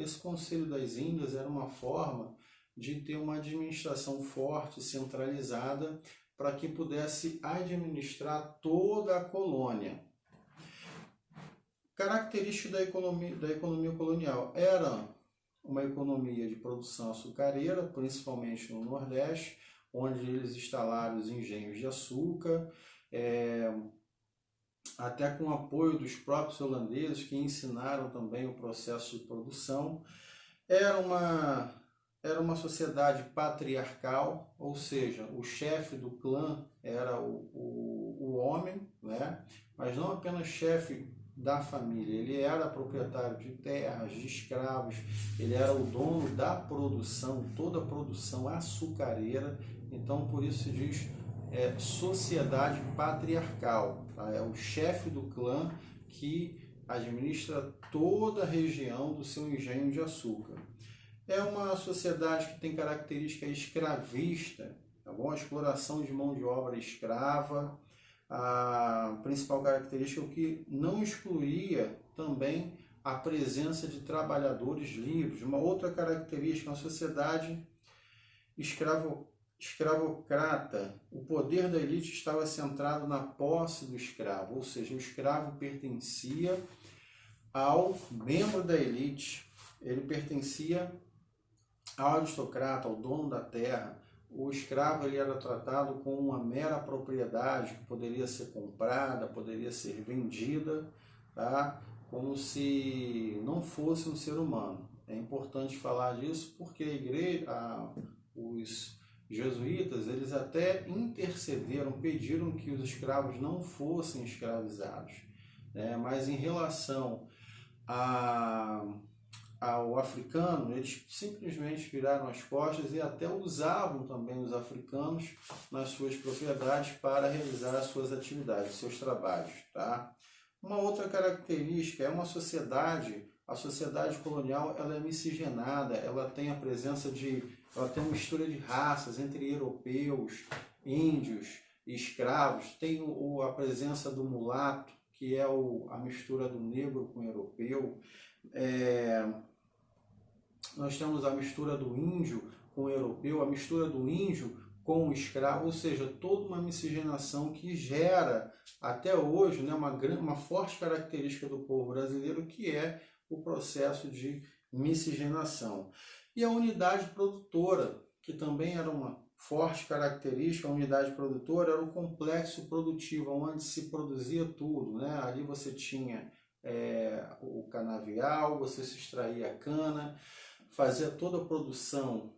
esse Conselho das Índias era uma forma de ter uma administração forte, centralizada, para que pudesse administrar toda a colônia. Característica da economia colonial era uma economia de produção açucareira, principalmente no Nordeste, onde eles instalaram os engenhos de açúcar, até com o apoio dos próprios holandeses, que ensinaram também o processo de produção. Era uma sociedade patriarcal, ou seja, o chefe do clã era o homem, né? Mas não apenas chefe da família, ele era proprietário de terras, de escravos, ele era o dono da produção, toda a produção açucareira. Então, por isso se diz sociedade patriarcal, tá? É o chefe do clã que administra toda a região do seu engenho de açúcar. É uma sociedade que tem característica escravista, tá bom? A exploração de mão de obra escrava. A principal característica é o que não excluía também a presença de trabalhadores livres. Uma outra característica, uma sociedade escravocrata. O poder da elite estava centrado na posse do escravo, ou seja, o escravo pertencia ao membro da elite, ele pertencia ao aristocrata, ao dono da terra. O escravo ele era tratado como uma mera propriedade que poderia ser comprada, poderia ser vendida, tá? Como se não fosse um ser humano. É importante falar disso porque a igreja, os jesuítas, eles até intercederam, pediram que os escravos não fossem escravizados, né? Mas em relação ao africano, eles simplesmente viraram as costas e até usavam também os africanos nas suas propriedades para realizar as suas atividades, seus trabalhos, tá? Uma outra característica é a sociedade colonial, ela é miscigenada, ela tem a presença ela tem uma mistura de raças entre europeus, índios e escravos, tem a presença do mulato, que é a mistura do negro com o europeu. Nós temos a mistura do índio com o europeu, a mistura do índio com o escravo, ou seja, toda uma miscigenação que gera, até hoje, né, uma forte característica do povo brasileiro, que é o processo de miscigenação. E a unidade produtora, que também era uma forte característica. A unidade produtora era o complexo produtivo, onde se produzia tudo, né? Ali você tinha o canavial, você se extraía a cana, fazia toda a produção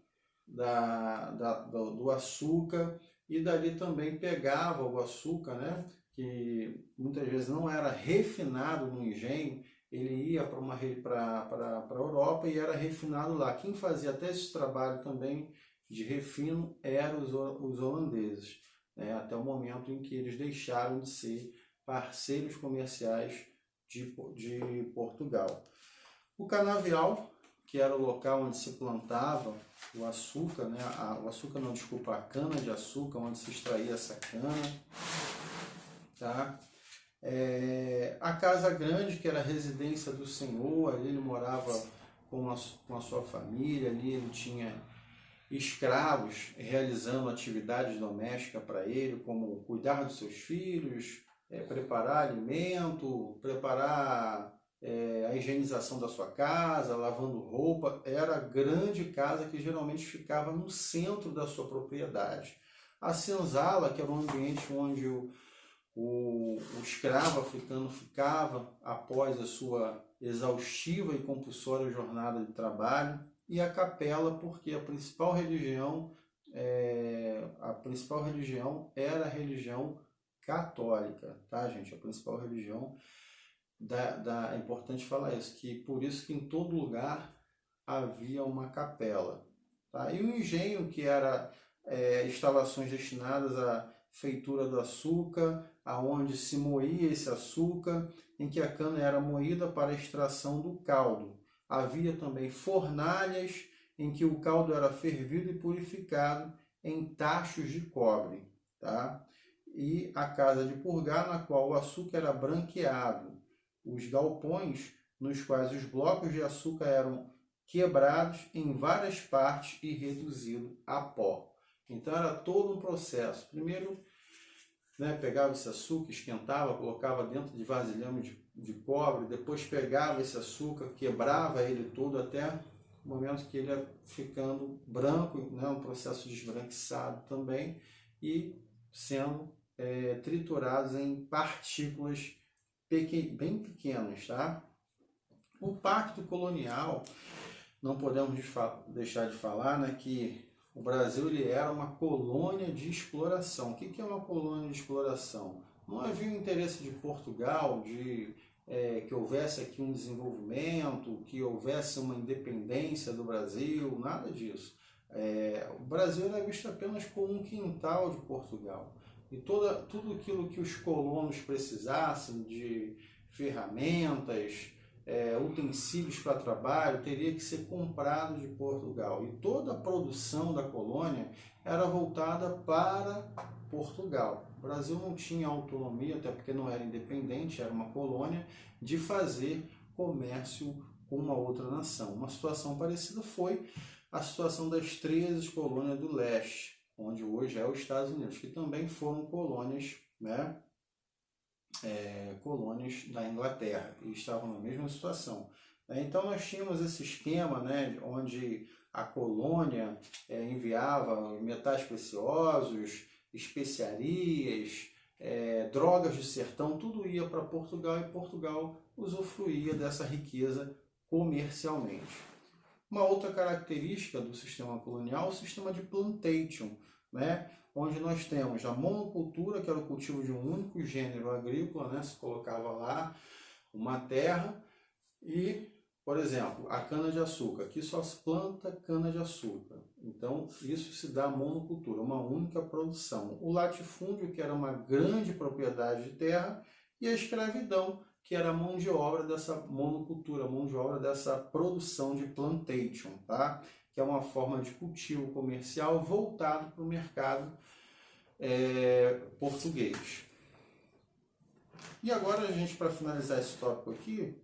do açúcar, e dali também pegava o açúcar, né? Que muitas vezes não era refinado no engenho, ele ia para a Europa e era refinado lá. Quem fazia até esse trabalho também de refino eram os holandeses, né? Até o momento em que eles deixaram de ser parceiros comerciais de Portugal. O canavial, que era o local onde se plantava o açúcar, né? A cana de açúcar, onde se extraía essa cana, tá? A casa grande, que era a residência do senhor, ali ele morava com a sua família, ali ele tinha escravos realizando atividades domésticas para ele, como cuidar dos seus filhos, preparar alimento, preparar a higienização da sua casa, lavando roupa. Era a grande casa que geralmente ficava no centro da sua propriedade. A senzala, que era um ambiente onde o escravo africano ficava após a sua exaustiva e compulsória jornada de trabalho. E a capela, porque a principal religião era a religião católica, tá, gente? A principal religião é importante falar isso, que por isso que em todo lugar havia uma capela, tá? E o engenho, que era instalações destinadas à feitura do açúcar, aonde se moía esse açúcar, em que a cana era moída para a extração do caldo. Havia também fornalhas em que o caldo era fervido e purificado em tachos de cobre, tá? E a casa de purgar, na qual o açúcar era branqueado. Os galpões, nos quais os blocos de açúcar eram quebrados em várias partes e reduzido a pó. Então era todo um processo. Primeiro, né, pegava esse açúcar, esquentava, colocava dentro de vasilhame de cobre, depois pegava esse açúcar, quebrava ele todo até o momento que ele ia ficando branco, né, um processo de esbranquiçado também, e sendo triturados em partículas bem pequenas. Tá? O Pacto Colonial, não podemos deixar de falar, né, que o Brasil ele era uma colônia de exploração. O que é uma colônia de exploração? Não havia o interesse de Portugal que houvesse aqui um desenvolvimento, que houvesse uma independência do Brasil, nada disso. O Brasil era visto apenas como um quintal de Portugal. E tudo aquilo que os colonos precisassem de ferramentas, utensílios para trabalho, teria que ser comprado de Portugal. E toda a produção da colônia era voltada para Portugal. O Brasil não tinha autonomia, até porque não era independente, era uma colônia, de fazer comércio com uma outra nação. Uma situação parecida foi a situação das 13 colônias do leste, onde hoje é os Estados Unidos, que também foram colônias, né? Colônias da Inglaterra, e estavam na mesma situação. Então nós tínhamos esse esquema, né, onde a colônia enviava metais preciosos, especiarias, drogas do sertão, tudo ia para Portugal e Portugal usufruía dessa riqueza comercialmente. Uma outra característica do sistema colonial é o sistema de plantation, né? Onde nós temos a monocultura, que era o cultivo de um único gênero agrícola, né? Se colocava lá uma terra e, por exemplo, a cana-de-açúcar. Aqui só se planta cana-de-açúcar. Então, isso se dá monocultura, uma única produção. O latifúndio, que era uma grande propriedade de terra, e a escravidão, que era a mão de obra dessa monocultura, a mão de obra dessa produção de plantation, tá? Que é uma forma de cultivo comercial voltado para o mercado português. E agora, a gente, para finalizar esse tópico aqui,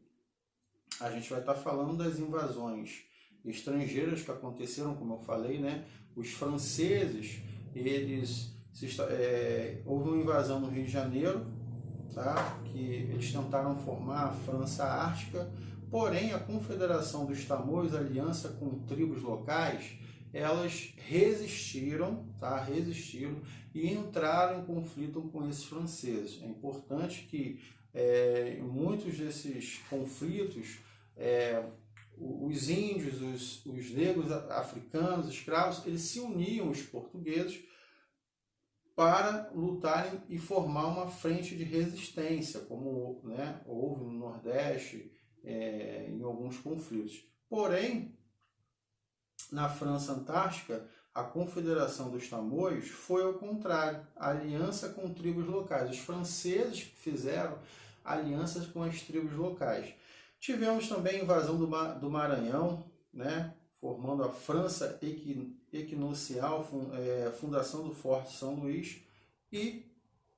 a gente vai estar falando das invasões estrangeiras que aconteceram, como eu falei, né? Os franceses, houve uma invasão no Rio de Janeiro, tá? Que eles tentaram formar a França Ártica, porém a Confederação dos Tamoios, aliança com tribos locais, elas resistiram, tá? Resistiram e entraram em conflito com esses franceses. É importante que em muitos desses conflitos os índios, os negros africanos, escravos, eles se uniam aos portugueses para lutarem e formar uma frente de resistência, como, né, houve no Nordeste em alguns conflitos. Porém, na França Antártica, a Confederação dos Tamoios foi ao contrário, a aliança com tribos locais. Os franceses fizeram alianças com as tribos locais. Tivemos também a invasão do Maranhão, né, formando a França Equinocial, fundação do Forte São Luís, e,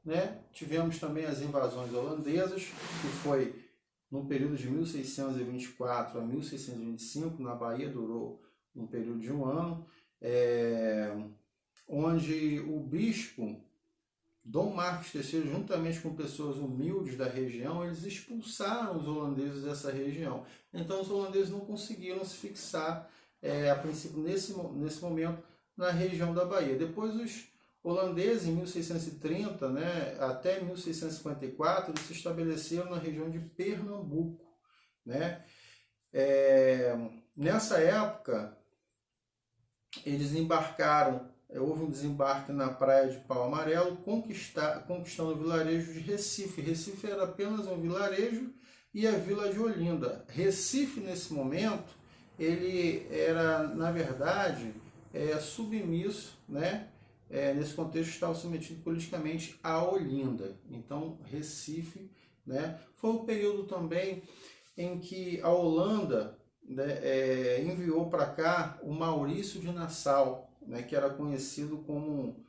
né, tivemos também as invasões holandesas, que foi no período de 1624 a 1625, na Bahia, durou um período de um ano, onde o bispo Dom Marcos III, juntamente com pessoas humildes da região, eles expulsaram os holandeses dessa região. Então os holandeses não conseguiram se fixar, a princípio, nesse momento, na região da Bahia. Depois os holandeses, em 1630, né, até 1654, eles se estabeleceram na região de Pernambuco, né? Nessa época, eles embarcaram, houve um desembarque na praia de Pau Amarelo, conquistando o vilarejo de Recife. Recife era apenas um vilarejo e a vila de Olinda. Recife, nesse momento, ele era, na verdade, submisso, né? Nesse contexto, estava submetido politicamente a Olinda. Então, Recife, né, foi o período também em que a Holanda, né, enviou para cá o Maurício de Nassau, né, que era conhecido como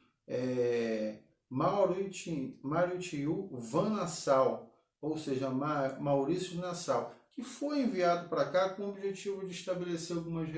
Mauritius van Nassau, ou seja, Maurício de Nassau, que foi enviado para cá com o objetivo de estabelecer algumas